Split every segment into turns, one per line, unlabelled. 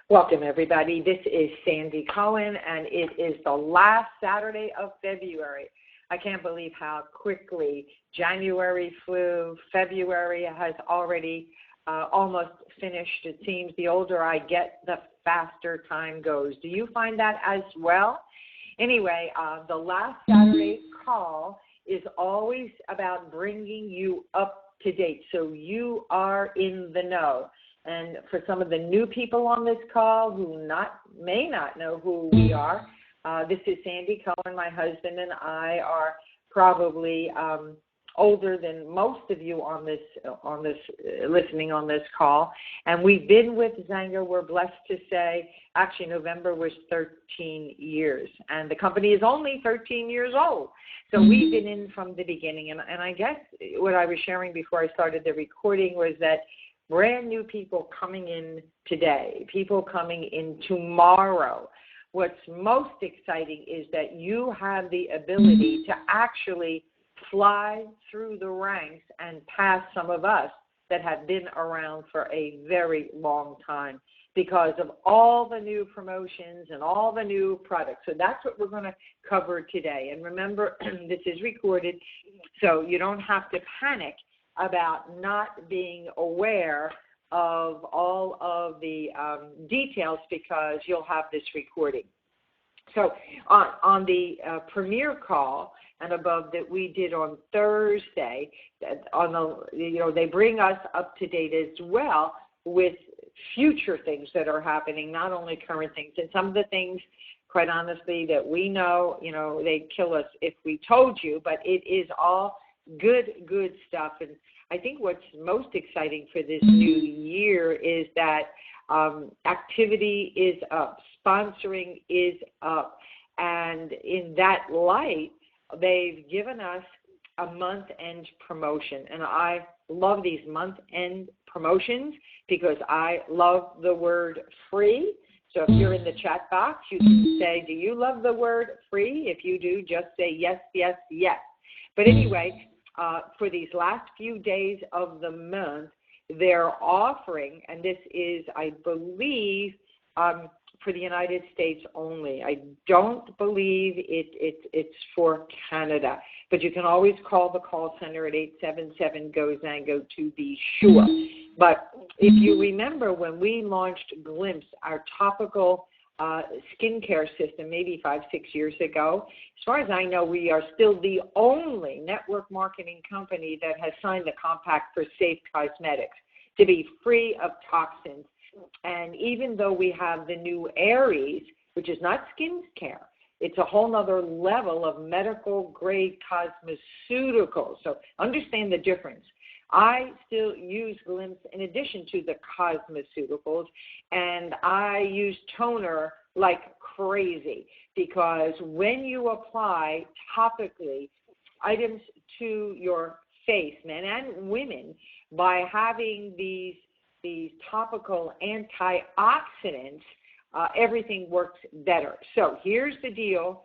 Welcome, everybody. This is Sandi Cohen, and it is the last Saturday of February. I can't believe how quickly January flew. February has already almost finished. It seems the older I get, the faster time goes. Do you find that as well? Anyway, the last Saturday call is always about bringing you up to date so you are in the know. And for some of the new people on this call who may not know who we are, this is Sandi Cohen. My husband and I are probably older than most of you on this listening on this call. And we've been with Xango, we're blessed to say, actually November was 13 years. And the company is only 13 years old. So we've been in from the beginning. And I guess what I was sharing before I started the recording was that brand new people coming in today, people coming in tomorrow. What's most exciting is that you have the ability to actually fly through the ranks and pass some of us that have been around for a very long time because of all the new promotions and all the new products. So that's what we're going to cover today. And remember, this is recorded, so you don't have to panic about not being aware of all of the details because you'll have this recording. So on the premiere call and above that we did on Thursday, they bring us up to date as well with future things that are happening, not only current things. And some of the things, quite honestly, that we know, they'd kill us if we told you, but it is all good stuff. And I think what's most exciting for this new year is that activity is up, sponsoring is up, and in that light, they've given us a month-end promotion. And I love these month-end promotions because I love the word free. So if you're in the chat box, you can say, do you love the word free? If you do, just say yes, yes, yes. But anyway, for these last few days of the month, they're offering, and this is, I believe, for the United States only. I don't believe it's for Canada, but you can always call the call center at 877-GO-XANGO to be sure. But if you remember when we launched Glimpse, our topical skincare system, maybe 5-6 years ago, as far as I know, we are still the only network marketing company that has signed the compact for Safe Cosmetics to be free of toxins. And even though we have the new Aries, which is not skin care, it's a whole nother level of medical grade cosmeceuticals. So understand the difference. I still use Glimpse in addition to the cosmeceuticals, and I use toner like crazy because when you apply topically items to your face, men and women, by having these topical antioxidants, everything works better. So here's the deal,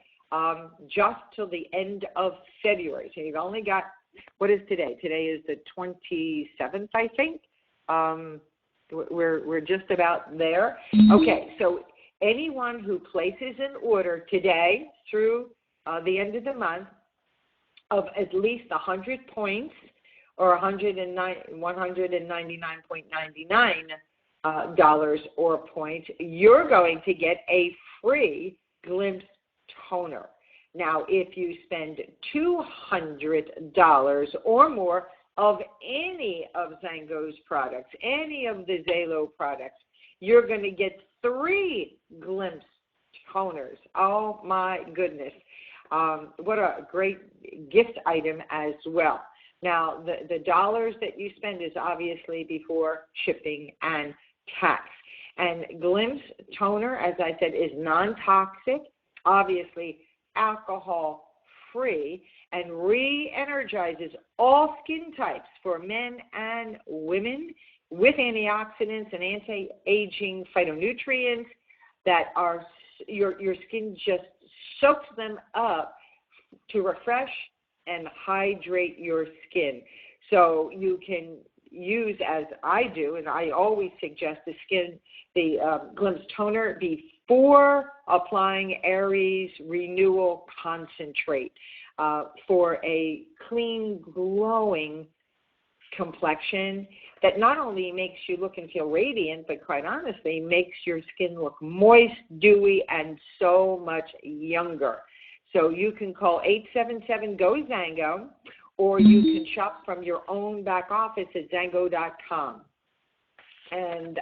just till the end of February. So you've only got, what is today? Today is the 27th, I think. We're just about there. Okay, so anyone who places an order today through the end of the month of at least 100 points or $199.99 dollars or point, you're going to get a free Glimpse toner. Now, if you spend $200 or more of any of Xango's products, any of the Zalo products, you're going to get 3 Glimpse toners. Oh, my goodness. What a great gift item as well. Now, the dollars that you spend is obviously before shipping and tax. And Glimpse toner, as I said, is non-toxic, obviously alcohol-free, and re-energizes all skin types for men and women with antioxidants and anti-aging phytonutrients that are your skin just soaks them up to refresh and hydrate your skin. So you can use, as I do, and I always suggest the Glimpse Toner before applying Aries Renewal Concentrate for a clean, glowing complexion that not only makes you look and feel radiant, but quite honestly makes your skin look moist, dewy, and so much younger. So you can call 877-GO-ZANGO, or you can shop from your own back office at Xango.com. And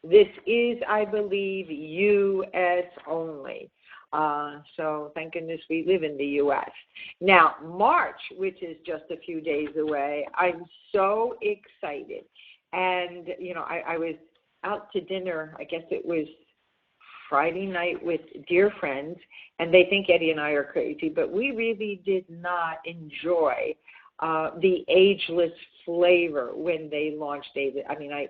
this is, I believe, U.S. only. So thank goodness we live in the U.S. Now, March, which is just a few days away, I'm so excited. And, you know, I was out to dinner, I guess it was Friday night, with dear friends, and they think Eddie and I are crazy, but we really did not enjoy the ageless flavor when they launched it. I mean, I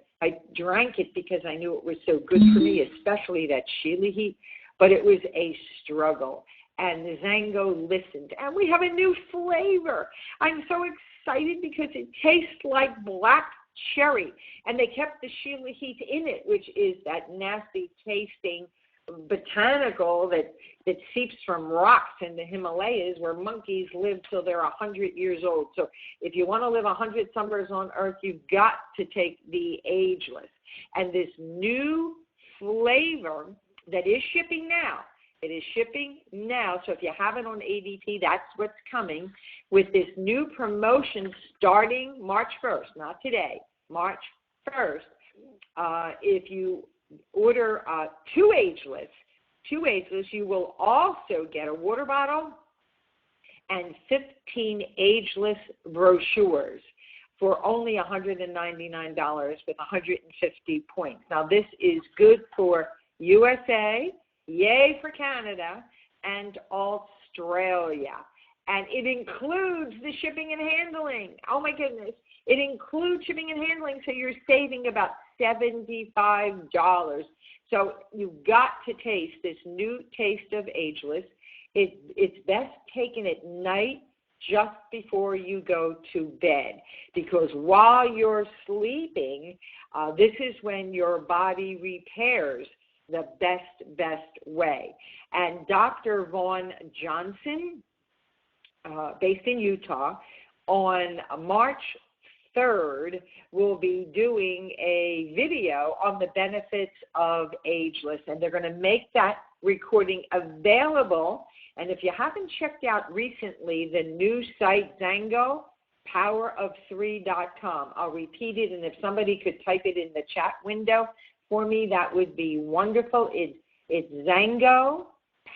drank it because I knew it was so good for me, especially that Sheila heat, but it was a struggle. And Xango listened, and we have a new flavor. I'm so excited because it tastes like black cherry, and they kept the Sheila heat in it, which is that nasty tasting botanical that seeps from rocks in the Himalayas where monkeys live till they're 100 years old. So if you want to live 100 summers on Earth, you've got to take the ageless. And this new flavor that is shipping now, it is shipping now. So if you have it on ADP, that's what's coming with this new promotion starting March 1st, not today, March 1st. If you order two ageless, you will also get a water bottle and 15 ageless brochures for only $199 with 150 points. Now, this is good for USA, yay for Canada, and Australia. And it includes the shipping and handling. Oh, my goodness. It includes shipping and handling, so you're saving about $75. So you've got to taste this new taste of ageless. It's best taken at night just before you go to bed, because while you're sleeping, this is when your body repairs the best way. And Dr. Vaughn Johnson, based in Utah, on March 3rd, will be doing a video on the benefits of ageless, and they're going to make that recording available. And if you haven't checked out recently the new site, Xango, powerof3.com, I'll repeat it, and if somebody could type it in the chat window for me, that would be wonderful. It's Xango,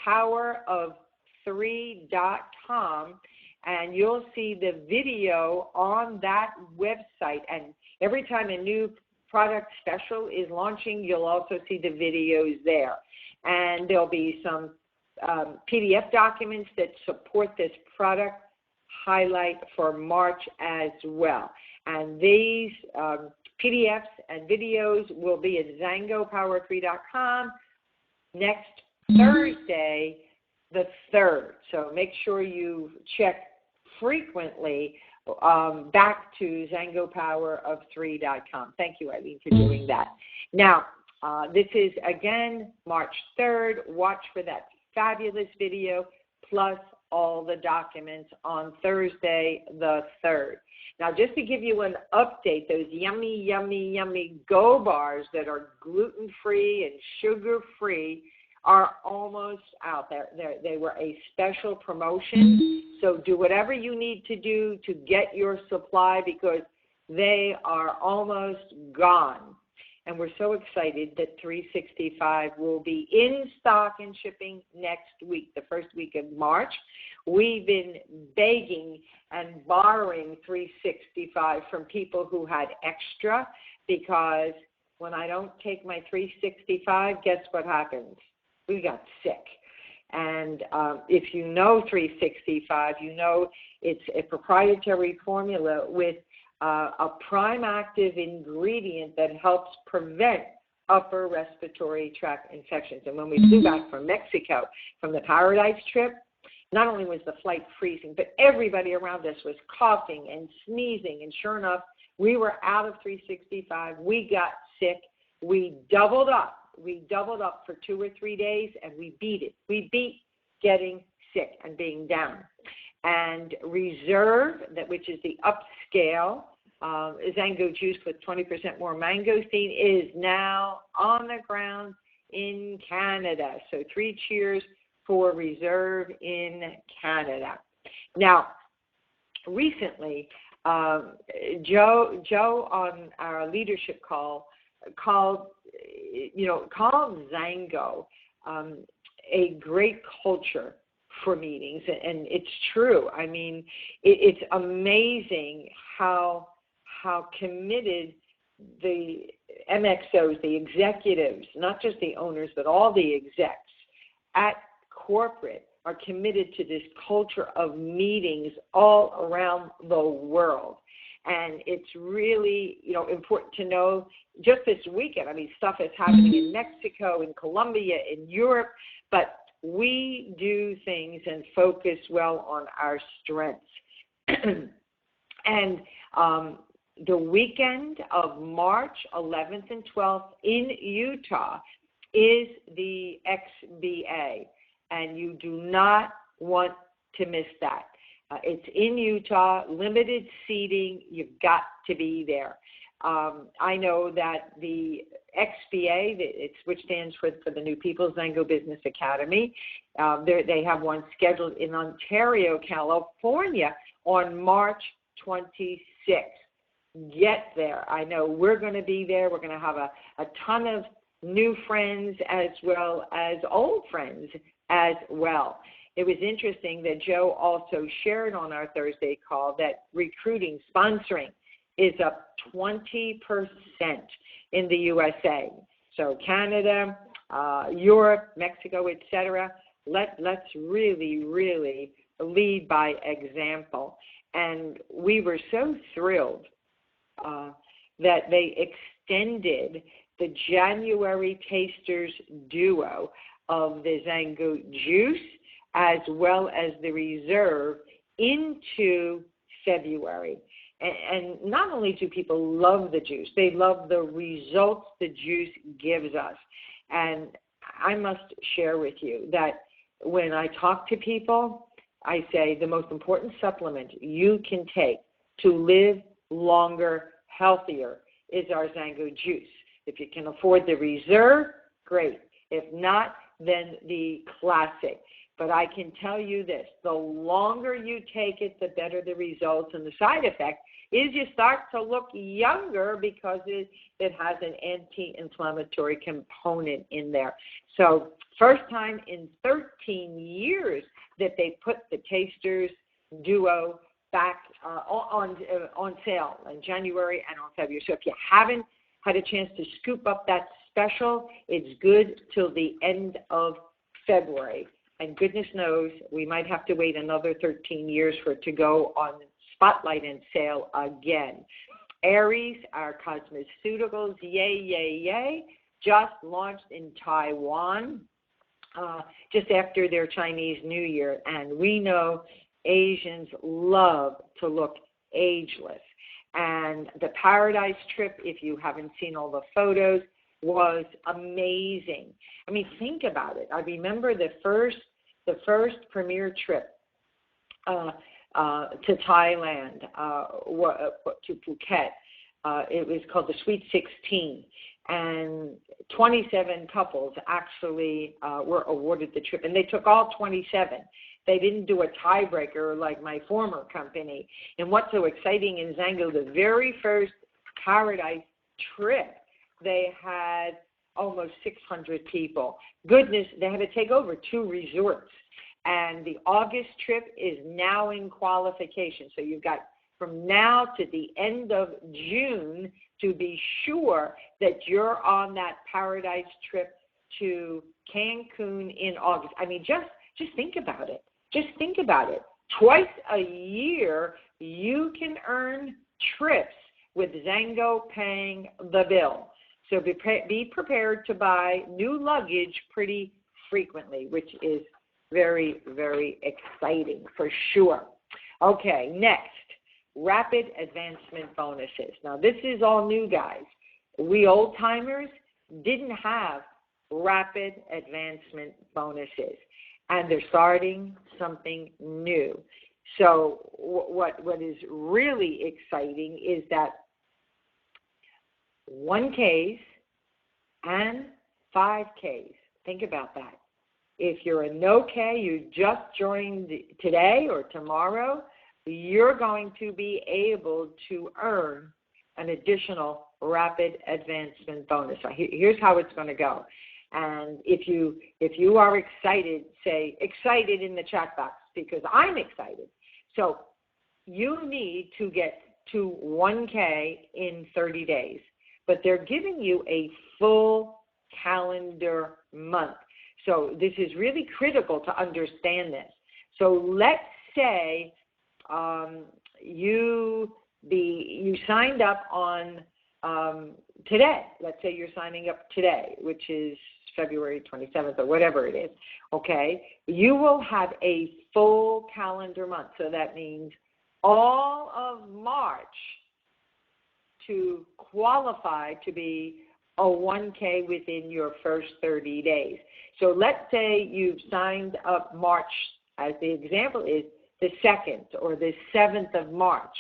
powerof3.com, and you'll see the video on that website. And every time a new product special is launching, you'll also see the videos there. And there'll be some PDF documents that support this product highlight for March as well. And these PDFs and videos will be at XangoPower3.com next Thursday, the 3rd. So make sure you check frequently back to XangoPowerOf3.com. Thank you, Eileen, for doing that. Now, this is, again, March 3rd. Watch for that fabulous video, plus all the documents on Thursday, the 3rd. Now, just to give you an update, those yummy, yummy, yummy Go bars that are gluten-free and sugar-free are almost out there. They were a special promotion, so do whatever you need to do to get your supply, because they are almost gone. And we're so excited that 365 will be in stock and shipping next week, the first week of March. We've been begging and borrowing 365 from people who had extra, because when I don't take my 365, guess what happens? We got sick. And if you know 365, you know it's a proprietary formula with a prime active ingredient that helps prevent upper respiratory tract infections. And when we flew back from Mexico from the Paradise trip, not only was the flight freezing, but everybody around us was coughing and sneezing. And sure enough, We were out of 365. We got sick. We doubled up. We doubled up for 2 or 3 days, and we beat it. We beat getting sick and being down. And Reserve, which is the upscale Xango juice with 20% more mangosteen, is now on the ground in Canada. So 3 cheers for Reserve in Canada. Now, recently, Joe on our leadership call called Xango a great culture for meetings, and it's true. I mean, it's amazing how committed the MXOs, the executives, not just the owners, but all the execs at corporate are committed to this culture of meetings all around the world. And it's really, important to know just this weekend, stuff is happening in Mexico, in Colombia, in Europe, but we do things and focus well on our strengths. And the weekend of March 11th and 12th in Utah is the XBA, and you do not want to miss that. It's in Utah, limited seating. You've got to be there. I know that the XBA, which stands for the New People's Xango Business Academy, they have one scheduled in Ontario, California on March 26th. Get there. I know we're going to be there. We're going to have a ton of new friends as well as old friends as well. It was interesting that Joe also shared on our Thursday call that recruiting, sponsoring is up 20% in the USA. So Canada, Europe, Mexico, etc. Let's really, really lead by example. And we were so thrilled that they extended the January Tasters Duo of the Xango Juice as well as the Reserve into February. And not only do people love the juice, they love the results the juice gives us. And I must share with you that when I talk to people, I say the most important supplement you can take to live longer, healthier is our Xango juice. If you can afford the Reserve, great. If not, then the Classic. But I can tell you this, the longer you take it, the better the results. And the side effect is you start to look younger because it has an anti-inflammatory component in there. So first time in 13 years that they put the Tasters Duo back on sale in January and on February. So if you haven't had a chance to scoop up that special, it's good till the end of February. And goodness knows we might have to wait another 13 years for it to go on Spotlight and sale again. Aries, our cosmeceuticals, yay, yay, yay, just launched in Taiwan just after their Chinese New Year. And we know Asians love to look ageless. And the Paradise trip, if you haven't seen all the photos, was amazing. I mean, think about it. I remember the first premier trip to Thailand, to Phuket. It was called the Sweet 16, and 27 couples actually were awarded the trip, and they took all 27. They didn't do a tiebreaker like my former company. And what's so exciting in Xango, the very first Paradise trip, they had almost 600 people. Goodness, they had to take over 2 resorts. And the August trip is now in qualification. So you've got from now to the end of June to be sure that you're on that Paradise trip to Cancun in August. I mean, just think about it. Just think about it. Twice a year, you can earn trips with Xango paying the bill. So be prepared to buy new luggage pretty frequently, which is very, very exciting for sure. Okay, next, rapid advancement bonuses. Now, this is all new, guys. We old-timers didn't have rapid advancement bonuses, and they're starting something new. So what is really exciting is that 1Ks and 5Ks. Think about that. If you're a no-K, you just joined today or tomorrow, you're going to be able to earn an additional rapid advancement bonus. So here's how it's going to go. And if you are excited, say excited in the chat box, because I'm excited. So you need to get to 1K in 30 days, but they're giving you a full calendar month. So this is really critical to understand this. So let's say you signed up on today. Let's say you're signing up today, which is February 27th or whatever it is, okay? You will have a full calendar month. So that means all of March to qualify to be a 1K within your first 30 days. So let's say you've signed up March, as the example is the 2nd or the 7th of March.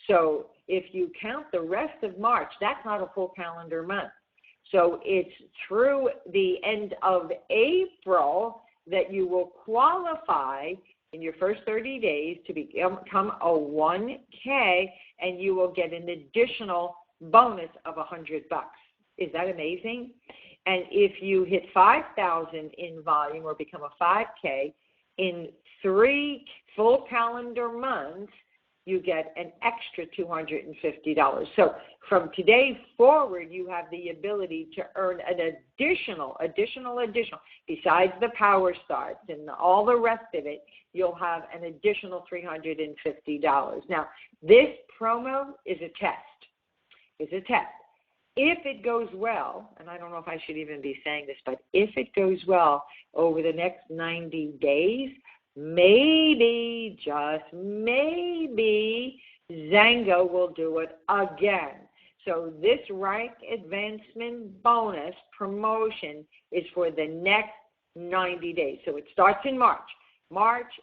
So if you count the rest of March, that's not a full calendar month. So it's through the end of April that you will qualify in your first 30 days to become a 1K, and you will get an additional bonus of $100. Is that amazing? And if you hit 5,000 in volume or become a 5K, in 3 full calendar months, you get an extra $250. So from today forward, you have the ability to earn an additional, besides the power starts and all the rest of it, you'll have an additional $350. Now, this promo is a test. If it goes well, and I don't know if I should even be saying this, but if it goes well over the next 90 days, maybe, just maybe, Xango will do it again. So this rank advancement bonus promotion is for the next 90 days. So it starts in March,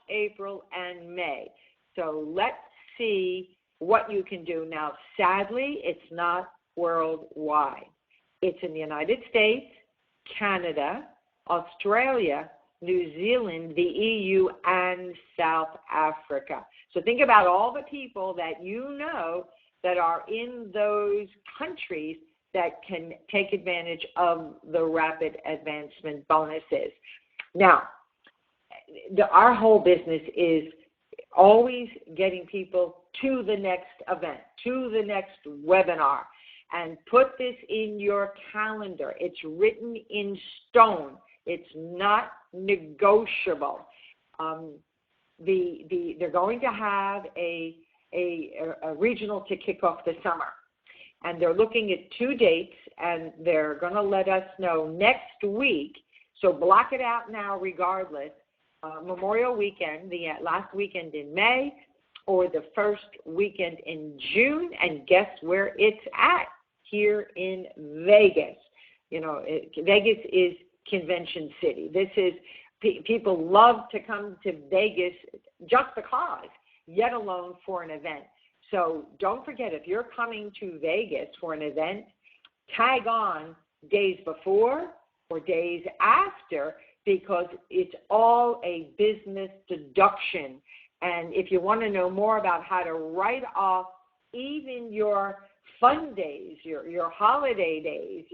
April, and May. So let's see what you can do. Now, sadly, it's not worldwide. It's in the United States, Canada, Australia, New Zealand, the EU, and South Africa. So think about all the people that you know that are in those countries that can take advantage of the rapid advancement bonuses. Now, our whole business is always getting people to the next event, to the next webinar. And put this in your calendar. It's written in stone. It's not negotiable. They're going to have a regional to kick off the summer. And they're looking at 2 dates, and they're going to let us know next week. So block it out now regardless. Memorial Weekend, the last weekend in May, or the first weekend in June. And guess where it's at? Here in Vegas. You know, Vegas is Convention City. This is, people love to come to Vegas just because, yet alone for an event. So don't forget, if you're coming to Vegas for an event, tag on days before or days after, because it's all a business deduction. And if you want to know more about how to write off even your fun days, your holiday days,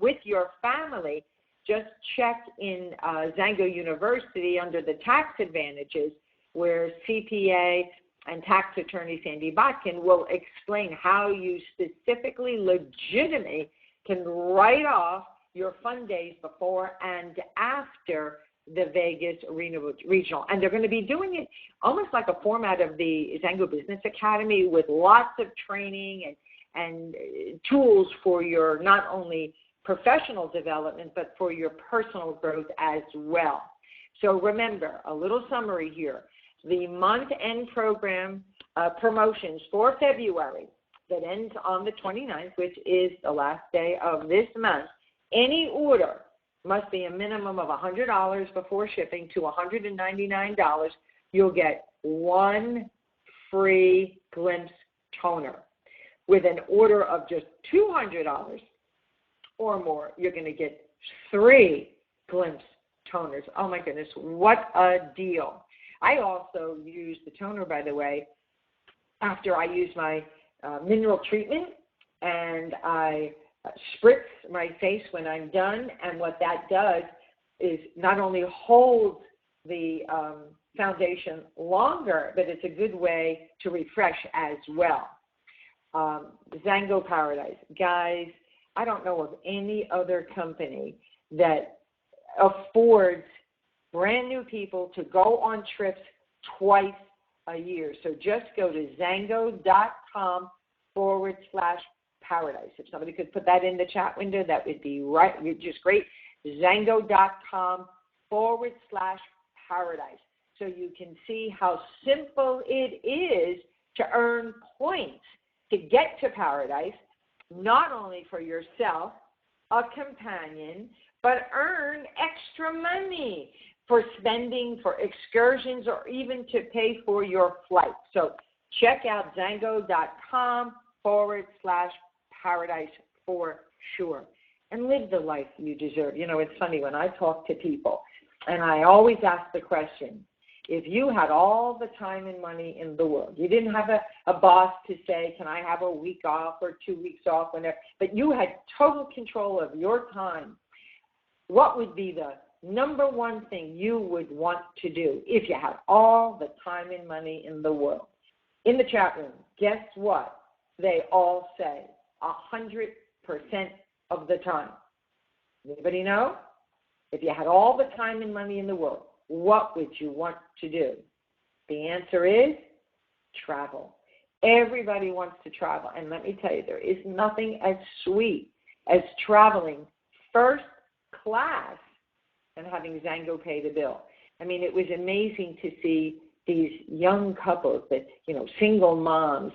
with your family, just check in Xango University under the tax advantages, where CPA and tax attorney Sandi will explain how you specifically, legitimately can write off your fun days before and after the Vegas Regional. And they're going to be doing it almost like a format of the Xango Business Academy, with lots of training and tools for your not only professional development, but for your personal growth as well. So remember, a little summary here. The month-end program promotions for February that ends on the 29th, which is the last day of this month. Any order must be a minimum of $100 before shipping to $199. You'll get one free Glimpse toner. With an order of just $200 or more, you're going to get 3 Glimpse toners. Oh, my goodness, what a deal. I also use the toner, by the way, after I use my mineral treatment, and I spritz my face when I'm done. And what that does is not only holds the foundation longer, but it's a good way to refresh as well. Xango Paradise. Guys, I don't know of any other company that affords brand new people to go on trips twice a year. So just go to Xango.com/paradise. If somebody could put that in the chat window, that would be just great. Xango.com/paradise. So you can see how simple it is to earn points to get to paradise, not only for yourself, a companion, but earn extra money for spending, for excursions, or even to pay for your flight. So check out Xango.com/paradise for sure. And live the life you deserve. You know, it's funny when I talk to people, and I always ask the question, if you had all the time and money in the world, you didn't have a boss to say, can I have a week off or 2 weeks off, whenever, but you had total control of your time, what would be the number one thing you would want to do if you had all the time and money in the world? In the chat room, guess what? They all say 100% of the time. Anybody know? If you had all the time and money in the world, what would you want to do? The answer is travel. Everybody wants to travel. And let me tell you, there is nothing as sweet as traveling first class and having Xango pay the bill. I mean, it was amazing to see these young couples that, you know, single moms,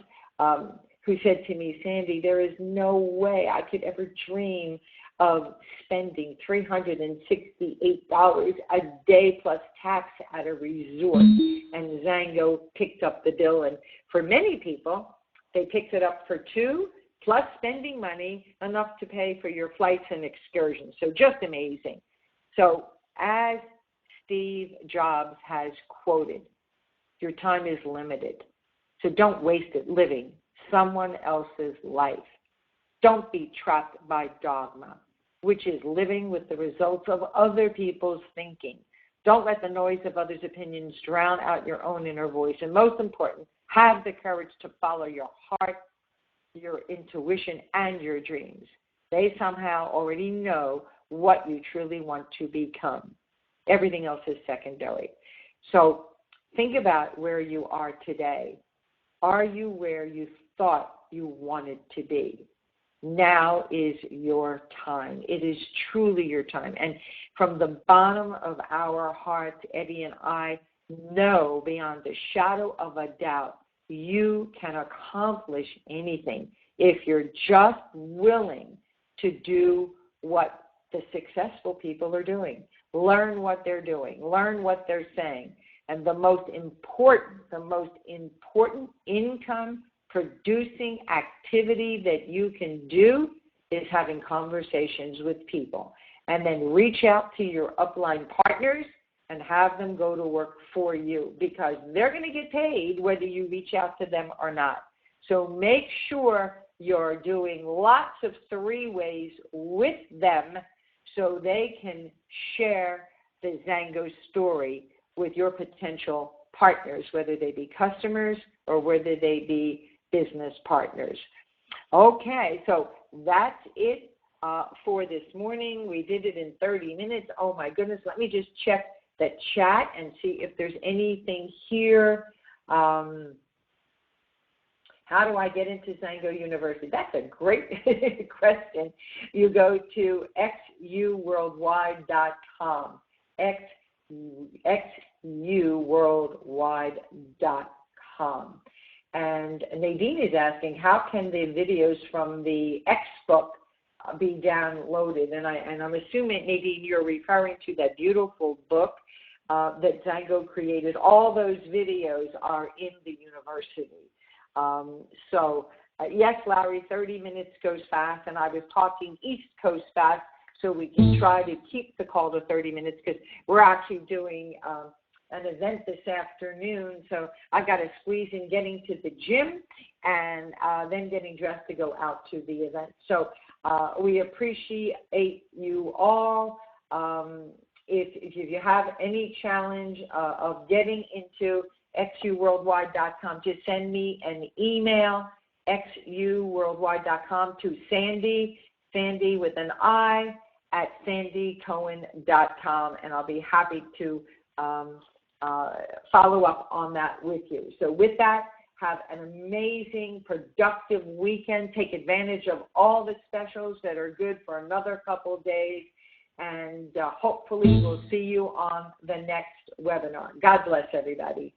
who said to me, Sandi, there is no way I could ever dream of spending $368 a day plus tax at a resort. And Xango picked up the bill. And for many people, they picked it up for 2, plus spending money enough to pay for your flights and excursions. So just amazing. So as Steve Jobs has quoted, your time is limited. So don't waste it living someone else's life. Don't be trapped by dogma, which is living with the results of other people's thinking. Don't let the noise of others' opinions drown out your own inner voice. And most important, have the courage to follow your heart, your intuition, and your dreams. They somehow already know what you truly want to become. Everything else is secondary. So think about where you are today. Are you where you thought you wanted to be? Now is your time. It is truly your time. And from the bottom of our hearts, Eddie and I know beyond the shadow of a doubt, you can accomplish anything if you're just willing to do what the successful people are doing. Learn what they're doing. Learn what they're saying. And the most important income producing activity that you can do is having conversations with people. And then reach out to your upline partners and have them go to work for you, because they're going to get paid whether you reach out to them or not. So make sure you're doing lots of 3-ways with them so they can share the Xango story with your potential partners, whether they be customers or whether they be business partners. Okay, so that's it for this morning. We did it in 30 minutes. Oh, my goodness. Let me just check the chat and see if there's anything here. How do I get into Xango University? That's a great question. You go to xuworldwide.com, xuworldwide.com. And Nadine is asking, how can the videos from the X book be downloaded? And I'm assuming, Nadine, you're referring to that beautiful book that Xango created. All those videos are in the university. Yes, Larry, 30 minutes goes fast, and I was talking East Coast fast, so we can try to keep the call to 30 minutes because we're actually doing an event this afternoon, so I got to squeeze in getting to the gym and then getting dressed to go out to the event. So we appreciate you all. If you have any challenge of getting into xuworldwide.com, just send me an email, xuworldwide.com, to Sandi with an I, at sandycohen.com, and I'll be happy to follow up on that with you. So with that, have an amazing, productive weekend. Take advantage of all the specials that are good for another couple of days, and hopefully we'll see you on the next webinar. God bless everybody.